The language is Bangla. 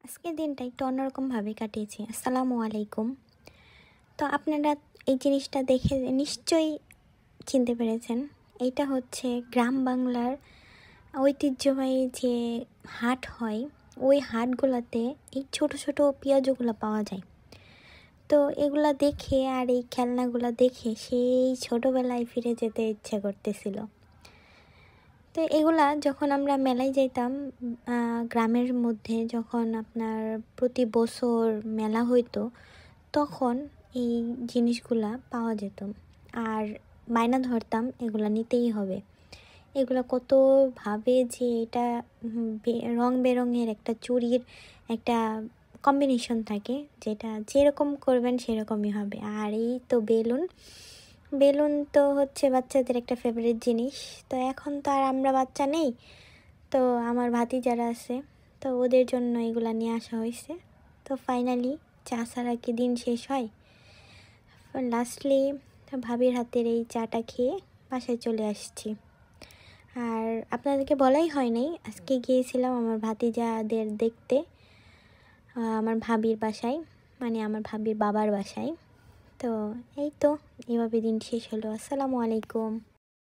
আজকের দিনটা একটু অন্যরকমভাবে কাটিয়েছি। আসসালামু আলাইকুম। তো আপনারা এই জিনিসটা দেখে নিশ্চয়ই চিনতে পেরেছেন। এইটা হচ্ছে গ্রাম বাংলার ঐতিহ্যবাহী যে হাট হয়, ওই হাটগুলোতে এই ছোট ছোট পেঁয়াজগুলো পাওয়া যায়। তো এগুলা দেখে আর এই খেলনাগুলো দেখে সেই ছোটোবেলায় ফিরে যেতে ইচ্ছে করতেছিল। তো এগুলা যখন আমরা মেলায় যাইতাম, গ্রামের মধ্যে যখন আপনার প্রতি বছর মেলা হইতো, তখন এই জিনিসগুলা পাওয়া যেত। আর বায়না ধরতাম এগুলা নিতেই হবে। এগুলা কতভাবে যে এটা রং বেরঙের একটা চুড়ির একটা কম্বিনেশন থাকে, যেটা যেরকম করবেন সেরকমই হবে। আর এই তো বেলুন বেলুন তো হচ্ছে বাচ্চাদের একটা ফেভারিট জিনিস। তো এখন তো আর আমরা বাচ্চা নেই, তো আমার ভাতি যারা আছে, তো ওদের জন্য এগুলা নিয়ে আসা হয়েছে। তো ফাইনালি চা ছাড়া কি দিন শেষ হয়? লাস্টলি ভাবির হাতের এই চাটা খেয়ে বাসায় চলে আসছি। আর আপনাদেরকে বলাই হয় নাই, আজকে গিয়েছিলাম আমার ভাতিজাদের দেখতে আমার ভাবির বাসায়, মানে আমার ভাবির বাবার বাসায়। তো এই তো এভাবে দিন শেষ হলো। আসসালামু আলাইকুম।